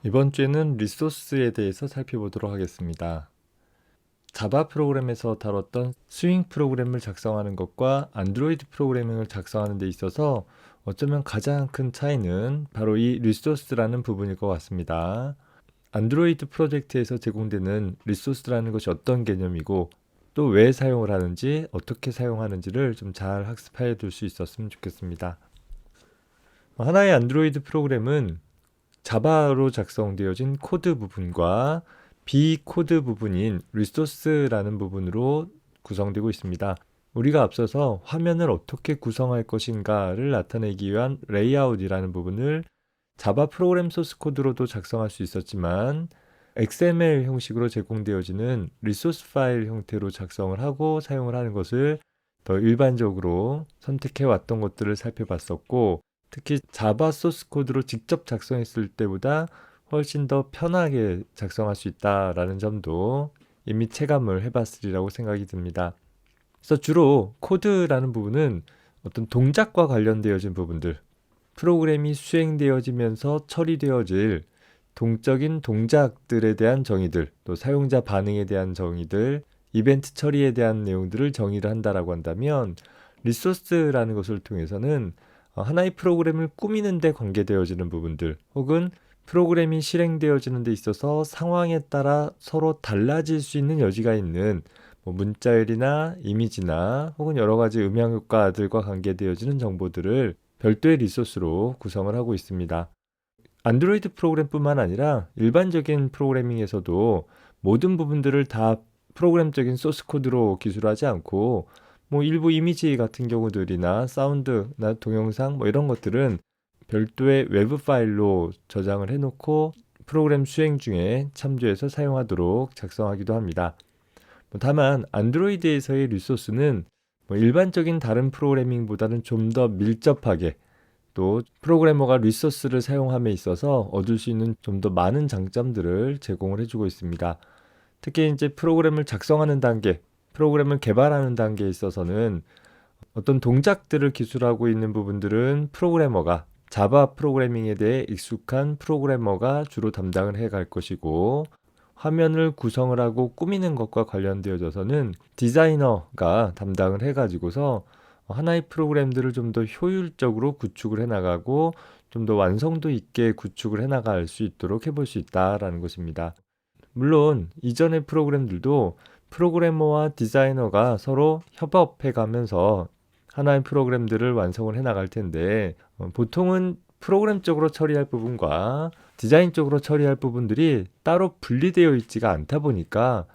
이번 주에는 리소스에 대해서 살펴보도록 하겠습니다. 자바 프로그램에서 다뤘던 스윙 프로그램을 작성하는 것과 안드로이드 프로그래밍을 작성하는 데 있어서 어쩌면 가장 큰 차이는 바로 이 리소스라는 부분일 것 같습니다. 안드로이드 프로젝트에서 제공되는 리소스라는 것이 어떤 개념이고 또 왜 사용을 하는지 어떻게 사용하는지를 좀 잘 학습해 둘 수 있었으면 좋겠습니다. 하나의 안드로이드 프로그램은 자바로 작성되어진 코드 부분과 비코드 부분인 리소스라는 부분으로 구성되고 있습니다. 우리가 앞서서 화면을 어떻게 구성할 것인가를 나타내기 위한 레이아웃이라는 부분을 자바 프로그램 소스 코드로도 작성할 수 있었지만 XML 형식으로 제공되어지는 리소스 파일 형태로 작성을 하고 사용을 하는 것을 더 일반적으로 선택해 왔던 것들을 살펴봤었고, 특히 자바 소스 코드로 직접 작성했을 때보다 훨씬 더 편하게 작성할 수 있다라는 점도 이미 체감을 해봤으리라고 생각이 듭니다. 그래서 주로 코드라는 부분은 어떤 동작과 관련되어진 부분들, 프로그램이 수행되어지면서 처리되어질 동적인 동작들에 대한 정의들, 또 사용자 반응에 대한 정의들, 이벤트 처리에 대한 내용들을 정의를 한다라고 한다면, 리소스라는 것을 통해서는 하나의 프로그램을 꾸미는 데 관계되어지는 부분들, 혹은 프로그램이 실행되어지는 데 있어서 상황에 따라 서로 달라질 수 있는 여지가 있는 문자열이나 이미지나 혹은 여러 가지 음향 효과들과 관계되어지는 정보들을 별도의 리소스로 구성을 하고 있습니다. 안드로이드 프로그램뿐만 아니라 일반적인 프로그래밍에서도 모든 부분들을 다 프로그램적인 소스 코드로 기술하지 않고 일부 이미지 같은 경우들이나 사운드나 동영상 이런 것들은 별도의 외부 파일로 저장을 해놓고 프로그램 수행 중에 참조해서 사용하도록 작성하기도 합니다. 다만 안드로이드에서의 리소스는 일반적인 다른 프로그래밍보다는 좀 더 밀접하게, 또 프로그래머가 리소스를 사용함에 있어서 얻을 수 있는 좀 더 많은 장점들을 제공을 해주고 있습니다. 특히 이제 프로그램을 작성하는 단계, 프로그램을 개발하는 단계에 있어서는 어떤 동작들을 기술하고 있는 부분들은 프로그래머가, 자바 프로그래밍에 대해 익숙한 프로그래머가 주로 담당을 해갈 것이고, 화면을 구성을 하고 꾸미는 것과 관련되어져서는 디자이너가 담당을 해가지고서 하나의 프로그램들을 좀 더 효율적으로 구축을 해나가고 좀 더 완성도 있게 구축을 해나갈 수 있도록 해볼 수 있다라는 것입니다. 물론 이전의 프로그램들도 프로그래머와 디자이너가 서로 협업해 가면서 하나의 프로그램들을 완성을 해나갈 텐데, 보통은 프로그램적으로 처리할 부분과 디자인적으로 처리할 부분들이 따로 분리되어 있지가 않다 보니까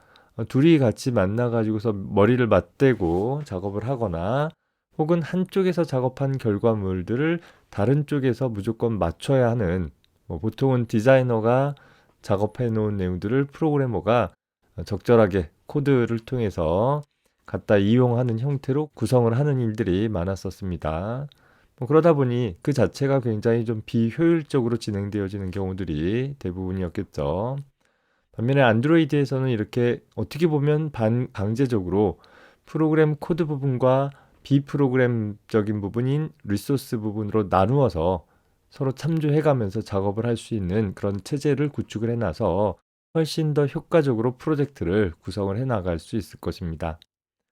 둘이 같이 만나 가지고서 머리를 맞대고 작업을 하거나, 혹은 한쪽에서 작업한 결과물들을 다른 쪽에서 무조건 맞춰야 하는, 보통은 디자이너가 작업해 놓은 내용들을 프로그래머가 적절하게 코드를 통해서 갖다 이용하는 형태로 구성을 하는 일들이 많았었습니다. 그러다 보니 그 자체가 굉장히 좀 비효율적으로 진행되어지는 경우들이 대부분이었겠죠. 반면에 안드로이드에서는 이렇게 어떻게 보면 반강제적으로 프로그램 코드 부분과 비프로그램적인 부분인 리소스 부분으로 나누어서 서로 참조해가면서 작업을 할 수 있는 그런 체제를 구축을 해놔서 훨씬 더 효과적으로 프로젝트를 구성을 해나갈 수 있을 것입니다.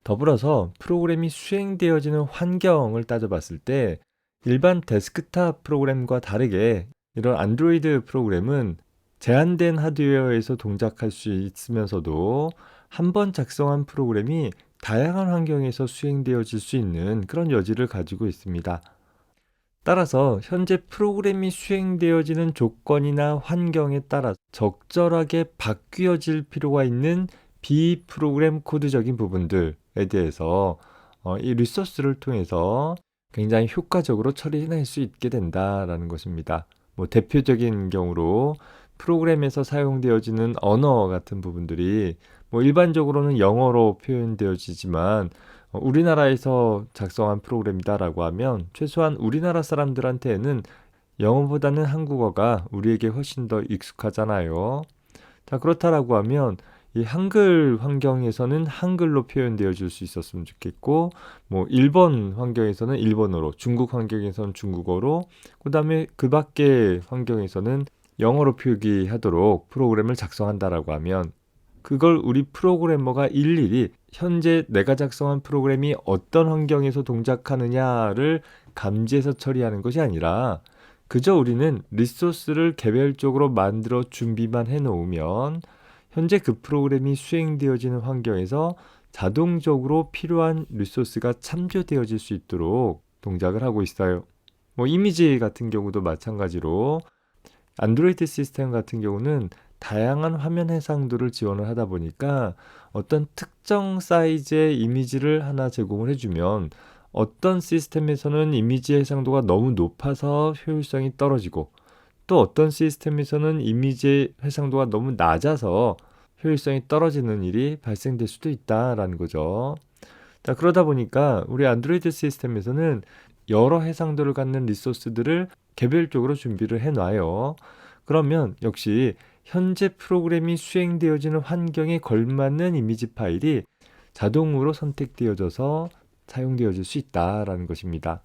더불어서 프로그램이 수행되어지는 환경을 따져봤을 때 일반 데스크탑 프로그램과 다르게 이런 안드로이드 프로그램은 제한된 하드웨어에서 동작할 수 있으면서도 한 번 작성한 프로그램이 다양한 환경에서 수행되어질 수 있는 그런 여지를 가지고 있습니다. 따라서 현재 프로그램이 수행되어지는 조건이나 환경에 따라 적절하게 바뀌어질 필요가 있는 비프로그램 코드적인 부분들에 대해서 이 리소스를 통해서 굉장히 효과적으로 처리해낼 수 있게 된다라는 것입니다. 대표적인 경우로 프로그램에서 사용되어지는 언어 같은 부분들이 일반적으로는 영어로 표현되어지지만 우리나라에서 작성한 프로그램이다라고 하면 최소한 우리나라 사람들한테는 영어보다는 한국어가 우리에게 훨씬 더 익숙하잖아요. 자, 그렇다라고 하면 이 한글 환경에서는 한글로 표현되어 줄 수 있었으면 좋겠고, 일본 환경에서는 일본어로, 중국 환경에서는 중국어로, 그 다음에 그 밖의 환경에서는 영어로 표기하도록 프로그램을 작성한다라고 하면 그걸 우리 프로그래머가 일일이 현재 내가 작성한 프로그램이 어떤 환경에서 동작하느냐를 감지해서 처리하는 것이 아니라 그저 우리는 리소스를 개별적으로 만들어 준비만 해놓으면 현재 그 프로그램이 수행되어지는 환경에서 자동적으로 필요한 리소스가 참조되어질 수 있도록 동작을 하고 있어요. 이미지 같은 경우도 마찬가지로 안드로이드 시스템 같은 경우는 다양한 화면 해상도를 지원을 하다 보니까 어떤 특정 사이즈의 이미지를 하나 제공을 해주면 어떤 시스템에서는 이미지 해상도가 너무 높아서 효율성이 떨어지고 또 어떤 시스템에서는 이미지 해상도가 너무 낮아서 효율성이 떨어지는 일이 발생될 수도 있다라는 거죠. 자, 그러다 보니까 우리 안드로이드 시스템에서는 여러 해상도를 갖는 리소스들을 개별적으로 준비를 해놔요. 그러면 역시 현재 프로그램이 수행되어지는 환경에 걸맞는 이미지 파일이 자동으로 선택되어져서 사용되어질 수 있다라는 것입니다.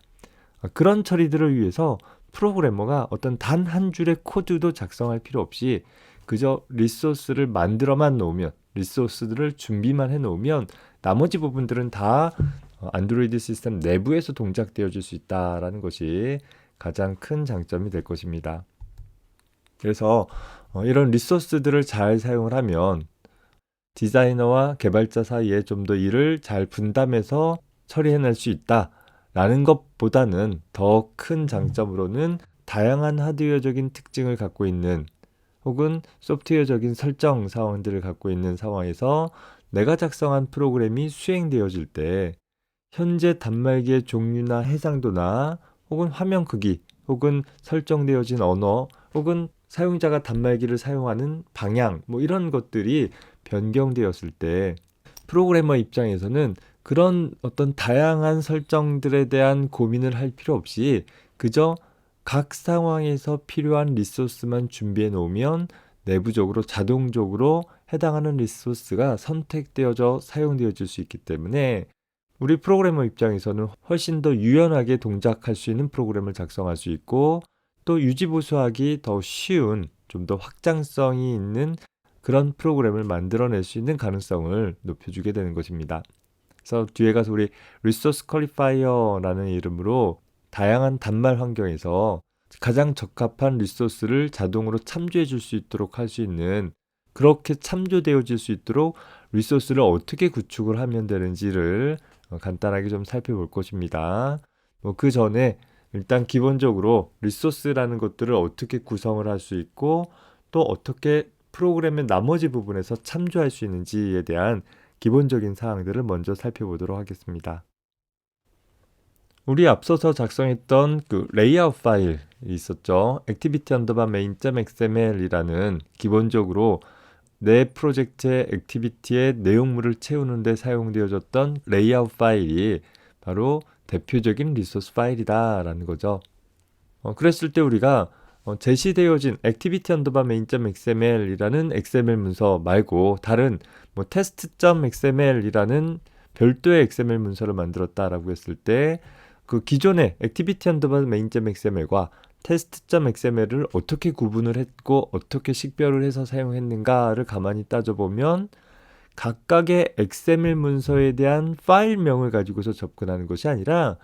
그런 처리들을 위해서 프로그래머가 어떤 단 한 줄의 코드도 작성할 필요 없이 그저 리소스를 만들어만 놓으면 리소스들을 준비만 해놓으면 나머지 부분들은 다 안드로이드 시스템 내부에서 동작되어질 수 있다라는 것이 가장 큰 장점이 될 것입니다. 그래서 이런 리소스들을 잘 사용을 하면 디자이너와 개발자 사이에 좀 더 일을 잘 분담해서 처리해낼 수 있다라는 것보다는 더 큰 장점으로는 다양한 하드웨어적인 특징을 갖고 있는 혹은 소프트웨어적인 설정 사항들을 갖고 있는 상황에서 내가 작성한 프로그램이 수행되어질 때 현재 단말기의 종류나 해상도나 혹은 화면 크기 혹은 설정되어진 언어 혹은 사용자가 단말기를 사용하는 방향 이런 것들이 변경되었을 때 프로그래머 입장에서는 그런 어떤 다양한 설정들에 대한 고민을 할 필요 없이 그저 각 상황에서 필요한 리소스만 준비해 놓으면 내부적으로 자동적으로 해당하는 리소스가 선택되어져 사용되어질 수 있기 때문에 우리 프로그래머 입장에서는 훨씬 더 유연하게 동작할 수 있는 프로그램을 작성할 수 있고 또 유지보수하기 더 쉬운 좀 더 확장성이 있는 그런 프로그램을 만들어낼 수 있는 가능성을 높여주게 되는 것입니다. 그래서 뒤에 가서 우리 리소스 퀄리파이어라는 이름으로 다양한 단말 환경에서 가장 적합한 리소스를 자동으로 참조해 줄 수 있도록 할 수 있는 그렇게 참조되어질 수 있도록 리소스를 어떻게 구축을 하면 되는지를 간단하게 좀 살펴볼 것입니다. 그 전에 일단 기본적으로 리소스라는 것들을 어떻게 구성을 할 수 있고 또 어떻게 프로그램의 나머지 부분에서 참조할 수 있는지에 대한 기본적인 사항들을 먼저 살펴보도록 하겠습니다. 우리 앞서서 작성했던 그 레이아웃 파일이 있었죠. activity_main.xml이라는 기본적으로 내 프로젝트의 액티비티의 내용물을 채우는 데 사용되어졌던 레이아웃 파일이 바로 대표적인 리소스 파일이다 라는 거죠. 그랬을 때 우리가 제시되어진 activity_main.xml이라는 XML 문서 말고 다른 test.xml이라는 별도의 XML 문서를 만들었다라고 했을 때 그 기존의 activity_main.xml과 test.xml을 어떻게 구분을 했고 어떻게 식별을 해서 사용했는가를 가만히 따져보면 각각의 XML 문서에 대한 파일명을 가지고서 접근하는 것이 아니라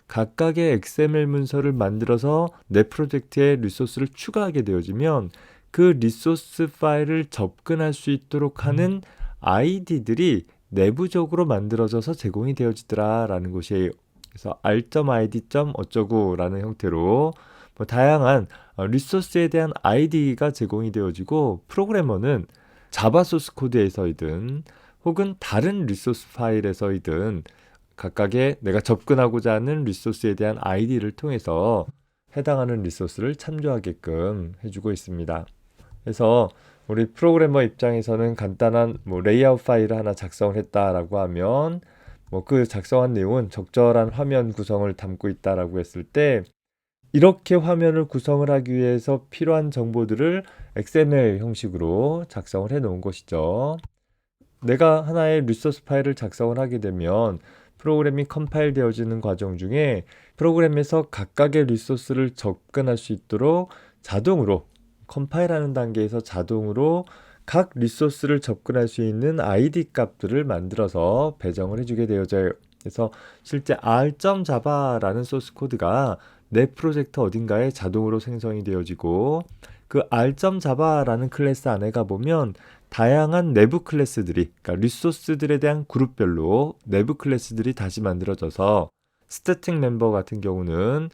각각의 XML 문서를 만들어서 내 프로젝트에 리소스를 추가하게 되어지면 그 리소스 파일을 접근할 수 있도록 하는 아이디들이 내부적으로 만들어져서 제공이 되어지더라 라는 것이에요. 그래서 r.id. 어쩌고 라는 형태로 다양한 리소스에 대한 아이디가 제공이 되어지고 프로그래머는 자바 소스 코드에서이든 혹은 다른 리소스 파일에서이든 각각의 내가 접근하고자 하는 리소스에 대한 아이디를 통해서 해당하는 리소스를 참조하게끔 해주고 있습니다. 그래서 우리 프로그래머 입장에서는 간단한 레이아웃 파일을 하나 작성을 했다라고 하면 그 작성한 내용은 적절한 화면 구성을 담고 있다라고 했을 때 이렇게 화면을 구성을 하기 위해서 필요한 정보들을 XML 형식으로 작성을 해 놓은 것이죠. 내가 하나의 리소스 파일을 작성을 하게 되면 프로그램이 컴파일 되어지는 과정 중에 프로그램에서 각각의 리소스를 접근할 수 있도록 자동으로 컴파일하는 단계에서 자동으로 각 리소스를 접근할 수 있는 ID 값들을 만들어서 배정을 해주게 되어져요. 그래서 실제 r.java라는 소스 코드가 내 프로젝트 어딘가에 자동으로 생성이 되어지고 그 r.java라는 클래스 안에 가보면 다양한 내부 클래스들이, 그러니까 리소스들에 대한 그룹별로 내부 클래스들이 다시 만들어져서 스태틱 멤버 같은 경우는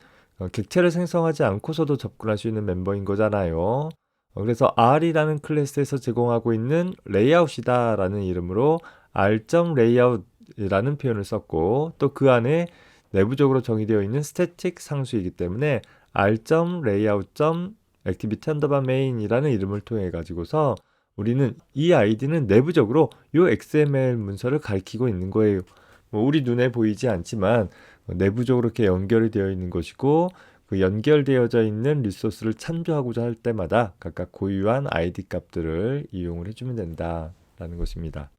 객체를 생성하지 않고서도 접근할 수 있는 멤버인 거잖아요. 그래서 R이라는 클래스에서 제공하고 있는 레이아웃이다 라는 이름으로 r.layout이라는 표현을 썼고 또 그 안에 내부적으로 정의되어 있는 스태틱 상수이기 때문에 r.layout.activity_main이라는 이름을 통해 가지고서 우리는 이 아이디는 내부적으로 이 XML 문서를 가리키고 있는 거예요. 우리 눈에 보이지 않지만 내부적으로 이렇게 연결이 되어 있는 것이고 그 연결되어져 있는 리소스를 참조하고자 할 때마다 각각 고유한 ID 값들을 이용을 해주면 된다라는 것입니다.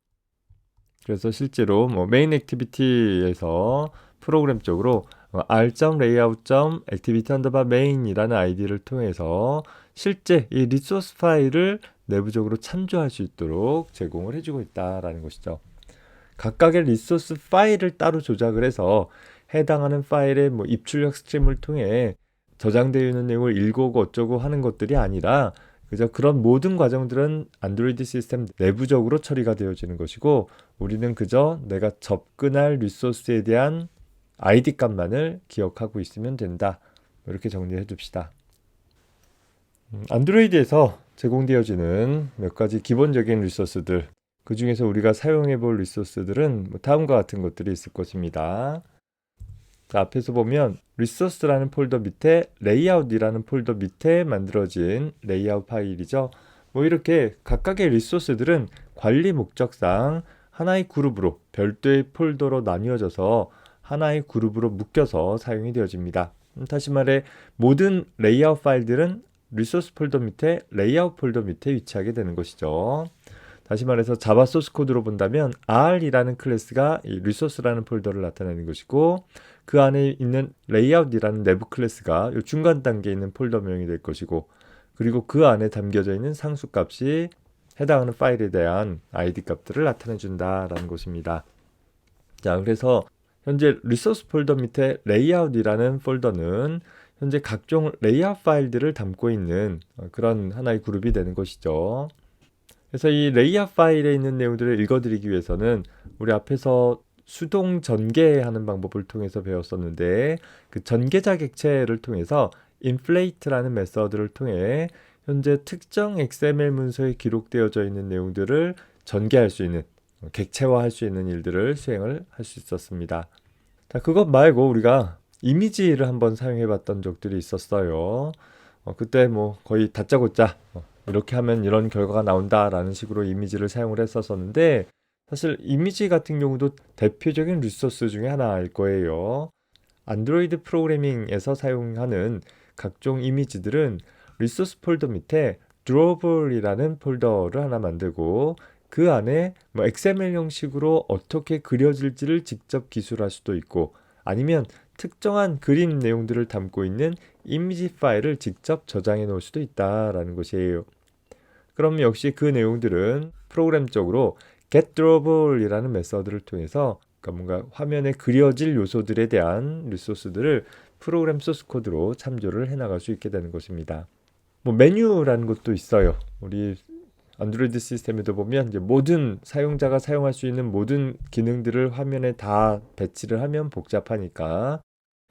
그래서 실제로 메인 액티비티에서 프로그램적으로 r.layout.activity_main이라는 아이디를 통해서 실제 이 리소스 파일을 내부적으로 참조할 수 있도록 제공을 해주고 있다라는 것이죠. 각각의 리소스 파일을 따로 조작을 해서 해당하는 파일의 입출력 스트림을 통해 저장되어 있는 내용을 읽어오고 어쩌고 하는 것들이 아니라 그저 그런 모든 과정들은 안드로이드 시스템 내부적으로 처리가 되어지는 것이고 우리는 그저 내가 접근할 리소스에 대한 ID 값만을 기억하고 있으면 된다. 이렇게 정리해 줍시다. 안드로이드에서 제공되어지는 몇 가지 기본적인 리소스들, 그 중에서 우리가 사용해 볼 리소스들은 다음과 같은 것들이 있을 것입니다. 자, 앞에서 보면 리소스라는 폴더 밑에 레이아웃이라는 폴더 밑에 만들어진 레이아웃 파일이죠. 이렇게 각각의 리소스들은 관리 목적상 하나의 그룹으로 별도의 폴더로 나뉘어져서 하나의 그룹으로 묶여서 사용이 되어집니다. 다시 말해 모든 레이아웃 파일들은 리소스 폴더 밑에 레이아웃 폴더 밑에 위치하게 되는 것이죠. 다시 말해서 자바 소스 코드로 본다면 R이라는 클래스가 이 리소스라는 폴더를 나타내는 것이고 그 안에 있는 레이아웃이라는 내부 클래스가 이 중간 단계에 있는 폴더명이 될 것이고 그리고 그 안에 담겨져 있는 상수값이 해당하는 파일에 대한 ID 값들을 나타내 준다라는 것입니다. 자, 그래서 현재 리소스 폴더 밑에 레이아웃이라는 폴더는 현재 각종 레이아웃 파일들을 담고 있는 그런 하나의 그룹이 되는 것이죠. 그래서 이 레이아웃 파일에 있는 내용들을 읽어드리기 위해서는 우리 앞에서 수동 전개하는 방법을 통해서 배웠었는데 그 전개자 객체를 통해서 inflate라는 메서드를 통해 현재 특정 XML 문서에 기록되어져 있는 내용들을 전개할 수 있는 객체화할 수 있는 일들을 수행을 할 수 있었습니다. 자, 그것 말고 우리가 이미지를 한번 사용해 봤던 적들이 있었어요. 그때 거의 다짜고짜 이렇게 하면 이런 결과가 나온다라는 식으로 이미지를 사용을 했었는데 사실 이미지 같은 경우도 대표적인 리소스 중에 하나일 거예요. 안드로이드 프로그래밍에서 사용하는 각종 이미지들은 리소스 폴더 밑에 drawable이라는 폴더를 하나 만들고 그 안에 XML 형식으로 어떻게 그려질지를 직접 기술할 수도 있고 아니면 특정한 그림 내용들을 담고 있는 이미지 파일을 직접 저장해 놓을 수도 있다라는 것이에요. 그럼 역시 그 내용들은 프로그램적으로 getDrawable이라는 메서드를 통해서 뭔가 화면에 그려질 요소들에 대한 리소스들을 프로그램 소스 코드로 참조를 해나갈 수 있게 되는 것입니다. 메뉴라는 것도 있어요. 우리 안드로이드 시스템에도 보면 이제 모든 사용자가 사용할 수 있는 모든 기능들을 화면에 다 배치를 하면 복잡하니까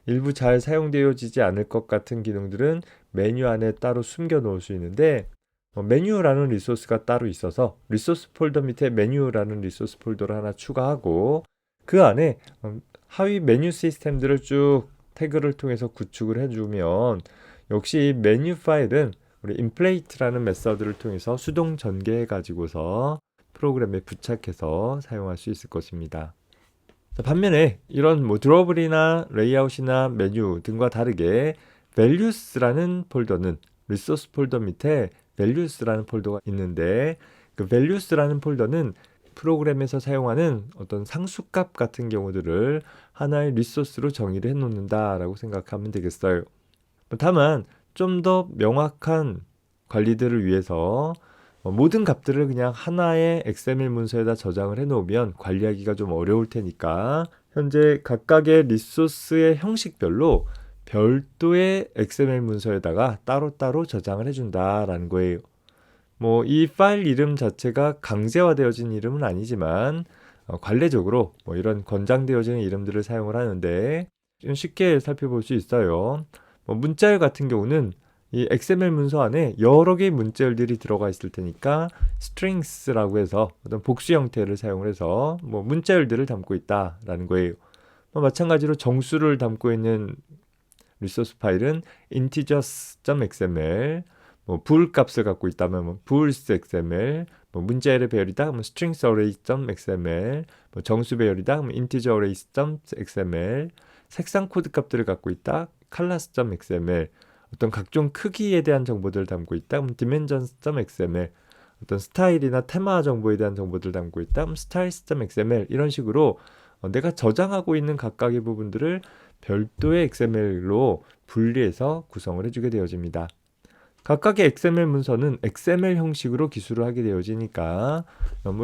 일부 잘 사용되어지지 않을 것 같은 기능들은 메뉴 안에 따로 숨겨 놓을 수 있는데 메뉴라는 리소스가 따로 있어서 리소스 폴더 밑에 메뉴라는 리소스 폴더를 하나 추가하고 그 안에 하위 메뉴 시스템들을 쭉 태그를 통해서 구축을 해주면 역시 메뉴 파일은 우리 inflate라는 메서드를 통해서 수동 전개해 가지고서 프로그램에 부착해서 사용할 수 있을 것입니다. 자, 반면에 이런 드로블이나 레이아웃이나 메뉴 등과 다르게 values라는 폴더는 리소스 폴더 밑에 values라는 폴더가 있는데 그 values라는 폴더는 프로그램에서 사용하는 어떤 상수값 같은 경우들을 하나의 리소스로 정의를 해 놓는다라고 생각하면 되겠어요. 다만 좀 더 명확한 관리들을 위해서 모든 값들을 그냥 하나의 XML 문서에다 저장을 해 놓으면 관리하기가 좀 어려울 테니까 현재 각각의 리소스의 형식별로 별도의 XML 문서에다가 따로따로 저장을 해준다라는 거예요. 이 파일 이름 자체가 강제화되어진 이름은 아니지만 관례적으로 이런 권장되어지는 이름들을 사용을 하는데 좀 쉽게 살펴볼 수 있어요. 문자열 같은 경우는 이 XML 문서 안에 여러 개의 문자열들이 들어가 있을 테니까 strings라고 해서 어떤 복수 형태를 사용을 해서 문자열들을 담고 있다라는 거예요. 마찬가지로 정수를 담고 있는 리소스 파일은 integers.xml, bool 값을 갖고 있다면 bools.xml, 문자열의 배열이다 stringsarray.xml, 정수 배열이다 integerarrays.xml, 색상 코드 값들을 갖고 있다 colors.xml, 어떤 각종 크기에 대한 정보들을 담고 있다 dimensions.xml, 어떤 스타일이나 테마 정보에 대한 정보들을 담고 있다 styles.xml, 이런 식으로 내가 저장하고 있는 각각의 부분들을 별도의 XML로 분리해서 구성을 해주게 되어집니다. 각각의 XML 문서는 XML 형식으로 기술을 하게 되어지니까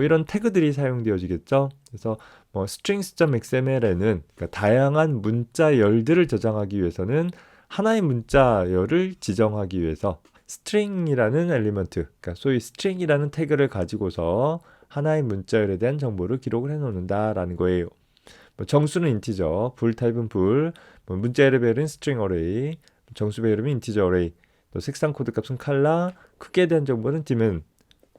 이런 태그들이 사용되어지겠죠. 그래서 strings.xml에는 그러니까 다양한 문자열들을 저장하기 위해서는 하나의 문자열을 지정하기 위해서 string이라는 엘리먼트, 그러니까 소위 string이라는 태그를 가지고서 하나의 문자열에 대한 정보를 기록을 해놓는다라는 거예요. 정수는 인티저, bool 타입은 bool, 문자열의 배열은 string array, 정수 배열은 integer array, 또 색상 코드 값은 color, 크기에 대한 정보는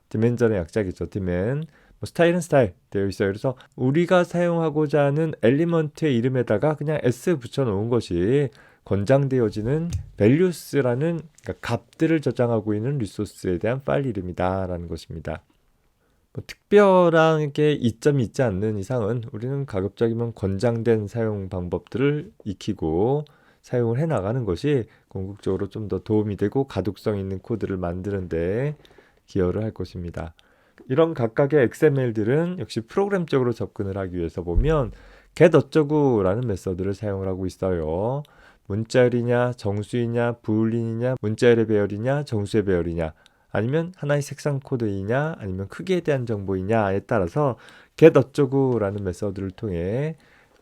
dimension의 약자겠죠. dimen, 스타일은 style 되어 있어요. 그래서 우리가 사용하고자 하는 엘리먼트의 이름에다가 그냥 s 붙여놓은 것이 권장되어지는 values라는 그러니까 값들을 저장하고 있는 리소스에 대한 파일 이름이다라는 것입니다. 특별하게 이점이 있지 않는 이상은 우리는 가급적이면 권장된 사용 방법들을 익히고 사용을 해나가는 것이 궁극적으로 좀 더 도움이 되고 가독성 있는 코드를 만드는데 기여를 할 것입니다. 이런 각각의 XML들은 역시 프로그램적으로 접근을 하기 위해서 보면 get 어쩌구라는 메서드를 사용을 하고 있어요. 문자열이냐, 정수이냐, 부울린이냐, 문자열의 배열이냐, 정수의 배열이냐, 아니면 하나의 색상 코드이냐, 아니면 크기에 대한 정보이냐에 따라서 get 어쩌구라는 메서드를 통해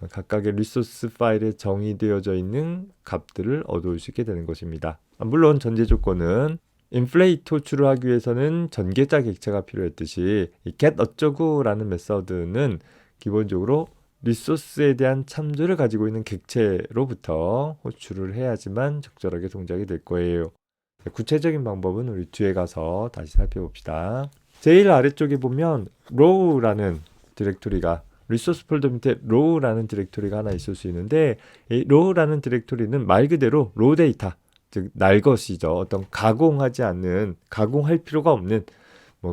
각각의 리소스 파일에 정의되어져 있는 값들을 얻을 수 있게 되는 것입니다. 물론 전제 조건은 인플레이트 호출을 하기 위해서는 전개자 객체가 필요했듯이 이 get 어쩌구라는 메서드는 기본적으로 리소스에 대한 참조를 가지고 있는 객체로부터 호출을 해야지만 적절하게 동작이 될 거예요. 구체적인 방법은 우리 뒤에 가서 다시 살펴봅시다. 제일 아래쪽에 보면 row라는 디렉토리가 리소스 폴더 밑에 row라는 디렉토리가 하나 있을 수 있는데 이 row라는 디렉토리는 말 그대로 raw 데이터, 즉 날것이죠. 어떤 가공하지 않는, 가공할 필요가 없는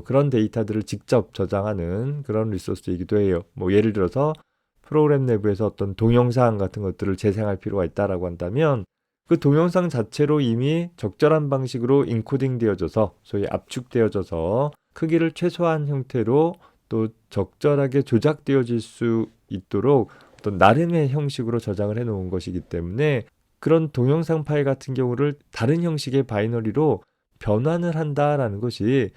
그런 데이터들을 직접 저장하는 그런 리소스이기도 해요. 예를 들어서 프로그램 내부에서 어떤 동영상 같은 것들을 재생할 필요가 있다라고 한다면 그 동영상 자체로 이미 적절한 방식으로 인코딩 되어져서 소위 압축되어져서 크기를 최소한 형태로 또 적절하게 조작되어질 수 있도록 어떤 나름의 형식으로 저장을 해 놓은 것이기 때문에 그런 동영상 파일 같은 경우를 다른 형식의 바이너리로 변환을 한다라는 것이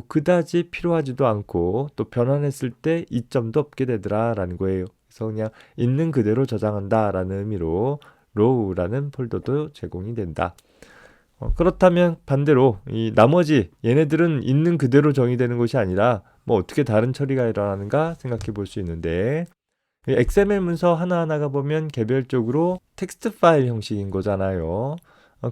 그다지 필요하지도 않고 또 변환했을 때 이점도 없게 되더라라는 거예요. 그래서 그냥 있는 그대로 저장한다라는 의미로 row라는 폴더도 제공이 된다. 그렇다면 반대로 이 나머지 얘네들은 있는 그대로 정의되는 것이 아니라 어떻게 다른 처리가 일어나는가 생각해 볼 수 있는데 XML 문서 하나하나가 보면 개별적으로 텍스트 파일 형식인 거잖아요.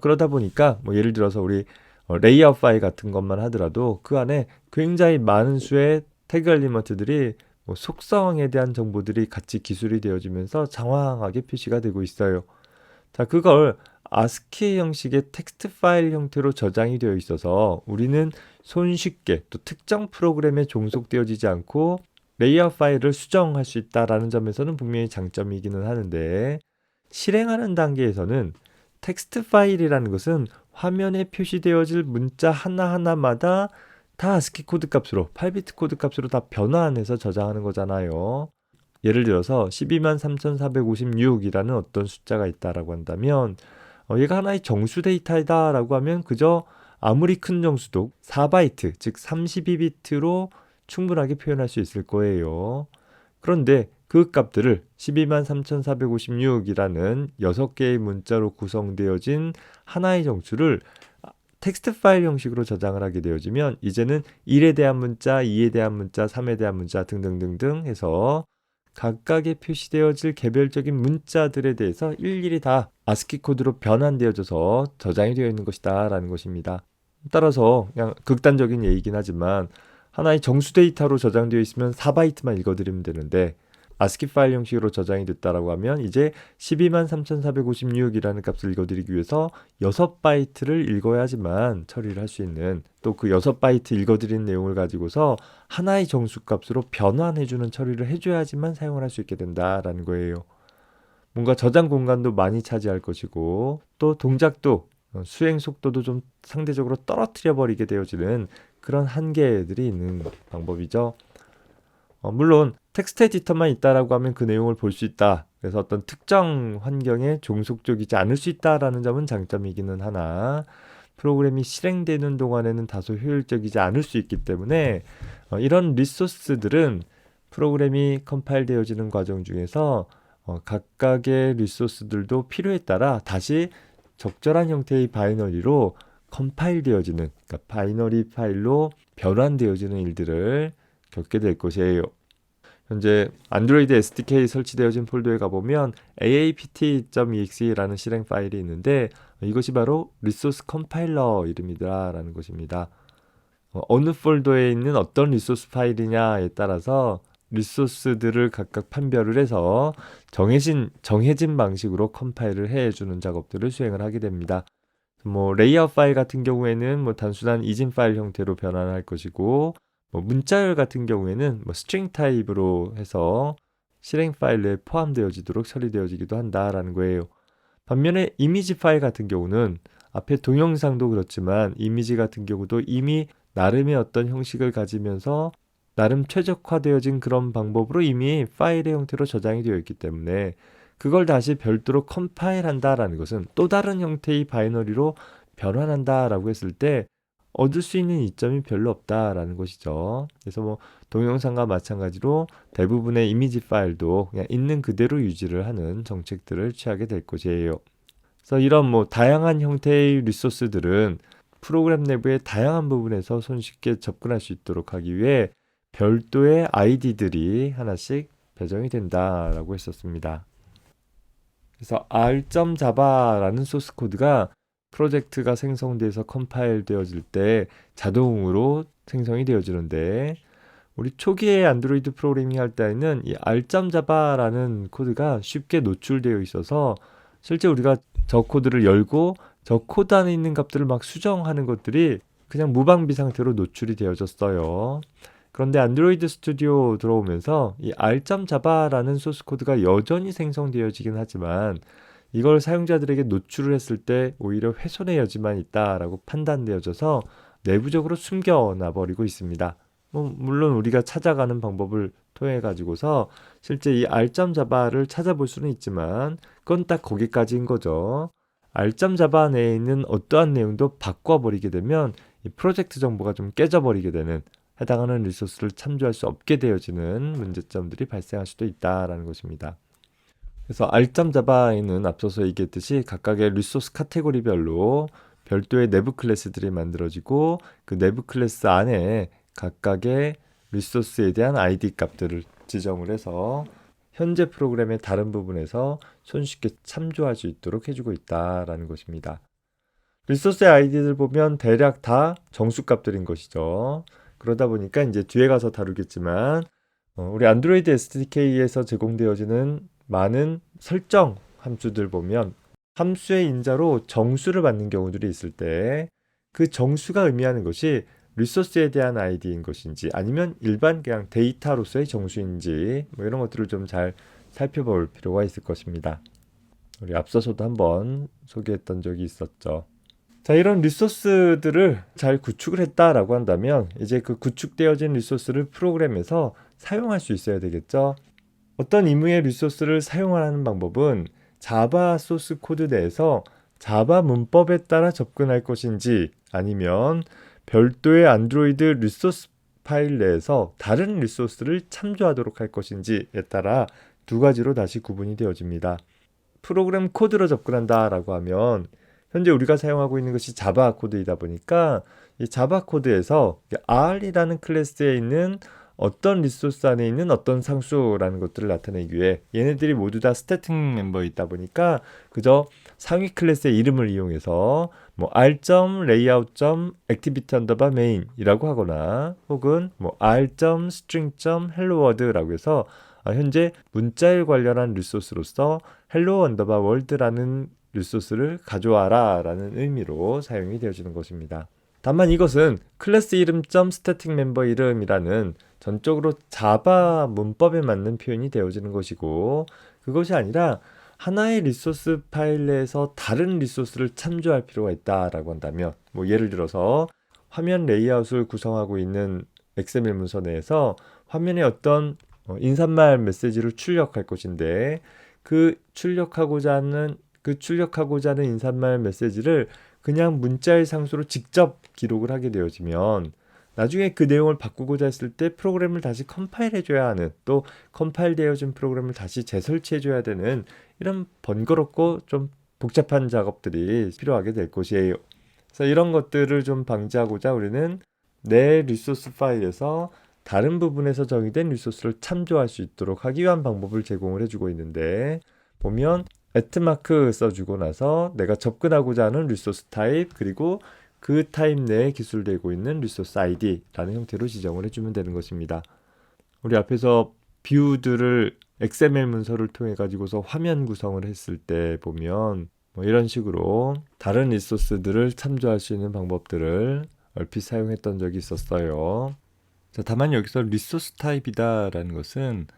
그러다 보니까 예를 들어서 우리 레이아웃 파일 같은 것만 하더라도 그 안에 굉장히 많은 수의 태그 엘리먼트들이 속성에 대한 정보들이 같이 기술이 되어지면서 장황하게 표시가 되고 있어요. 자, 그걸 ASCII 형식의 텍스트 파일 형태로 저장이 되어 있어서 우리는 손쉽게 또 특정 프로그램에 종속되어지지 않고 레이아웃 파일을 수정할 수 있다라는 점에서는 분명히 장점이기는 하는데 실행하는 단계에서는 텍스트 파일이라는 것은 화면에 표시되어질 문자 하나하나마다 다 ASCII 코드 값으로 8비트 코드 값으로 다 변환해서 저장하는 거잖아요. 예를 들어서 123,456이라는 어떤 숫자가 있다라고 한다면 얘가 하나의 정수 데이터이다라고 하면 그저 아무리 큰 정수도 4바이트, 즉 32비트로 충분하게 표현할 수 있을 거예요. 그런데 그 값들을 123,456이라는 6개의 문자로 구성되어진 하나의 정수를 텍스트 파일 형식으로 저장을 하게 되어지면 이제는 1에 대한 문자, 2에 대한 문자, 3에 대한 문자 등등등등 해서 각각의 표시되어질 개별적인 문자들에 대해서 일일이 다 아스키 코드로 변환되어져서 저장이 되어 있는 것이다 라는 것입니다. 따라서 그냥 극단적인 예이긴 하지만 하나의 정수 데이터로 저장되어 있으면 4바이트만 읽어드리면 되는데 아스키 파일 형식으로 저장이 됐다라고 하면 이제 123,456이라는 값을 읽어드리기 위해서 6바이트를 읽어야지만 처리를 할 수 있는, 또 그 6바이트 읽어드린 내용을 가지고서 하나의 정수값으로 변환해주는 처리를 해줘야지만 사용을 할 수 있게 된다라는 거예요. 뭔가 저장 공간도 많이 차지할 것이고 또 동작도 수행 속도도 좀 상대적으로 떨어뜨려 버리게 되어지는 그런 한계들이 있는 방법이죠. 물론 텍스트 에디터만 있다라고 하면 그 내용을 볼 수 있다. 그래서 어떤 특정 환경에 종속적이지 않을 수 있다라는 점은 장점이기는 하나 프로그램이 실행되는 동안에는 다소 효율적이지 않을 수 있기 때문에 이런 리소스들은 프로그램이 컴파일 되어지는 과정 중에서 각각의 리소스들도 필요에 따라 다시 적절한 형태의 바이너리로 컴파일 되어지는, 그러니까 바이너리 파일로 변환되어지는 일들을 겪게 될 것이에요. 현재 안드로이드 SDK 설치되어진 폴더에 가보면 aapt.exe라는 실행 파일이 있는데 이것이 바로 리소스 컴파일러 이름이다라는 것입니다. 어느 폴더에 있는 어떤 리소스 파일이냐에 따라서 리소스들을 각각 판별을 해서 정해진 방식으로 컴파일을 해주는 작업들을 수행을 하게 됩니다. 레이아웃 파일 같은 경우에는 단순한 이진 파일 형태로 변환할 것이고 문자열 같은 경우에는 스트링 타입으로 해서 실행 파일에 포함되어지도록 처리되어지기도 한다라는 거예요. 반면에 이미지 파일 같은 경우는 앞에 동영상도 그렇지만 이미지 같은 경우도 이미 나름의 어떤 형식을 가지면서 나름 최적화되어진 그런 방법으로 이미 파일의 형태로 저장이 되어 있기 때문에 그걸 다시 별도로 컴파일한다라는 것은 또 다른 형태의 바이너리로 변환한다라고 했을 때 얻을 수 있는 이점이 별로 없다라는 것이죠. 그래서 동영상과 마찬가지로 대부분의 이미지 파일도 그냥 있는 그대로 유지를 하는 정책들을 취하게 될 것이에요. 그래서 이런 다양한 형태의 리소스들은 프로그램 내부의 다양한 부분에서 손쉽게 접근할 수 있도록 하기 위해 별도의 아이디들이 하나씩 배정이 된다라고 했었습니다. 그래서 r.java라는 소스 코드가 프로젝트가 생성돼서 컴파일 되어질 때 자동으로 생성이 되어지는데 우리 초기에 안드로이드 프로그래밍 할 때는 이 r.java라는 코드가 쉽게 노출되어 있어서 실제 우리가 저 코드를 열고 저 코드 안에 있는 값들을 막 수정하는 것들이 그냥 무방비 상태로 노출이 되어졌어요. 그런데 안드로이드 스튜디오 들어오면서 이 r.java라는 소스 코드가 여전히 생성되어지긴 하지만 이걸 사용자들에게 노출을 했을 때 오히려 훼손의 여지만 있다라고 판단되어져서 내부적으로 숨겨놔 버리고 있습니다. 물론 우리가 찾아가는 방법을 통해 가지고서 실제 이 r.java를 찾아볼 수는 있지만 그건 딱 거기까지인 거죠. r.java 내에 있는 어떠한 내용도 바꿔버리게 되면 이 프로젝트 정보가 좀 깨져버리게 되는, 해당하는 리소스를 참조할 수 없게 되어지는 문제점들이 발생할 수도 있다라는 것입니다. 그래서 r.java에는 앞서서 얘기했듯이 각각의 리소스 카테고리별로 별도의 내부 클래스들이 만들어지고 그 내부 클래스 안에 각각의 리소스에 대한 ID 값들을 지정을 해서 현재 프로그램의 다른 부분에서 손쉽게 참조할 수 있도록 해주고 있다라는 것입니다. 리소스의 아이디를 보면 대략 다 정수값들인 것이죠. 그러다 보니까 이제 뒤에 가서 다루겠지만 우리 안드로이드 SDK에서 제공되어지는 많은 설정 함수들 보면 함수의 인자로 정수를 받는 경우들이 있을 때 그 정수가 의미하는 것이 리소스에 대한 아이디인 것인지 아니면 일반 그냥 데이터로서의 정수인지 이런 것들을 좀 잘 살펴볼 필요가 있을 것입니다. 우리 앞서서도 한번 소개했던 적이 있었죠. 자, 이런 리소스들을 잘 구축을 했다라고 한다면 이제 그 구축되어진 리소스를 프로그램에서 사용할 수 있어야 되겠죠. 어떤 임의의 리소스를 사용하는 방법은 자바 소스 코드 내에서 자바 문법에 따라 접근할 것인지 아니면 별도의 안드로이드 리소스 파일 내에서 다른 리소스를 참조하도록 할 것인지에 따라 두 가지로 다시 구분이 되어집니다. 프로그램 코드로 접근한다라고 하면 현재 우리가 사용하고 있는 것이 자바 코드이다 보니까 이 자바 코드에서 R이라는 클래스에 있는 어떤 리소스 안에 있는 어떤 상수라는 것들을 나타내기 위해 얘네들이 모두 다 스태틱 멤버에 있다 보니까 그저 상위 클래스의 이름을 이용해서 뭐 r.layout.activity_main 이라고 하거나 혹은 뭐 r.string.helloworld라고 해서 현재 문자에 관련한 리소스로서 hello_world라는 리소스를 가져와라 라는 의미로 사용이 되어지는 것입니다. 다만 이것은 클래스 이름 .static member 이름이라는 전적으로 자바 문법에 맞는 표현이 되어지는 것이고 그것이 아니라 하나의 리소스 파일 내에서 다른 리소스를 참조할 필요가 있다라고 한다면 뭐 예를 들어서 화면 레이아웃을 구성하고 있는 XML 문서 내에서 화면에 어떤 인사말 메시지를 출력할 것인데 그 출력하고자 하는 인사말 메시지를 그냥 문자의 상수로 직접 기록을 하게 되어지면 나중에 그 내용을 바꾸고자 했을 때 프로그램을 다시 컴파일 해줘야 하는 또 컴파일 되어진 프로그램을 다시 재설치해줘야 되는 이런 번거롭고 좀 복잡한 작업들이 필요하게 될 것이에요. 그래서 이런 것들을 좀 방지하고자 우리는 내 리소스 파일에서 다른 부분에서 정의된 리소스를 참조할 수 있도록 하기 위한 방법을 제공을 해주고 있는데 보면 @마크 써주고 나서 내가 접근하고자 하는 리소스 타입 그리고 그 타입 내에 기술되고 있는 리소스 아이디라는 형태로 지정을 해주면 되는 것입니다. 우리 앞에서 뷰들을 XML 문서를 통해 가지고서 화면 구성을 했을 때 보면 뭐 이런 식으로 다른 리소스들을 참조할 수 있는 방법들을 얼핏 사용했던 적이 있었어요. 자, 다만 여기서 리소스 타입이다라는 것은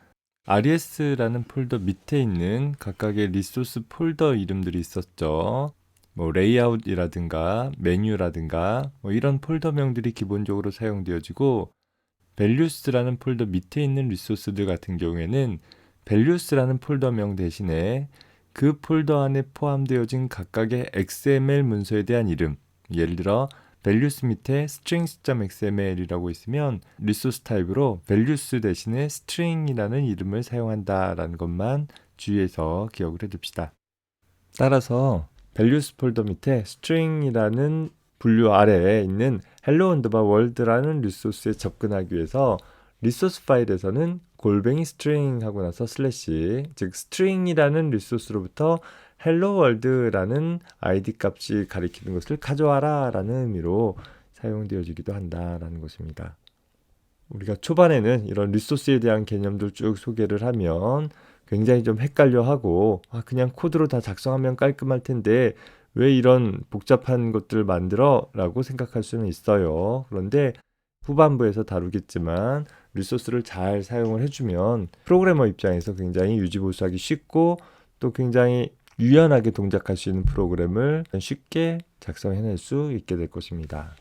RES라는 폴더 밑에 있는 각각의 리소스 폴더 이름들이 있었죠. 뭐 레이아웃이라든가 메뉴라든가 뭐 이런 폴더명들이 기본적으로 사용되어지고 values라는 폴더 밑에 있는 리소스들 같은 경우에는 values라는 폴더명 대신에 그 폴더 안에 포함되어진 각각의 XML 문서에 대한 이름 예를 들어 values 밑에 strings.xml이라고 있으면 리소스 타입으로 values 대신에 string이라는 이름을 사용한다라는 것만 주의해서 기억을 해둡시다. 따라서 values 폴더 밑에 string이라는 분류 아래에 있는 hello_world라는 리소스에 접근하기 위해서 리소스 파일에서는 /string 하고 나서 슬래시 즉 string이라는 리소스로부터 helloworld라는 id 값이 가리키는 것을 가져와라 라는 의미로 사용되어지기도 한다라는 것입니다. 우리가 초반에는 이런 리소스에 대한 개념들 쭉 소개를 하면 굉장히 좀 헷갈려하고 그냥 코드로 다 작성하면 깔끔할 텐데 왜 이런 복잡한 것들을 만들어? 라고 생각할 수는 있어요. 그런데 후반부에서 다루겠지만 리소스를 잘 사용을 해주면 프로그래머 입장에서 굉장히 유지보수하기 쉽고 또 굉장히 유연하게 동작할 수 있는 프로그램을 쉽게 작성해낼 수 있게 될 것입니다.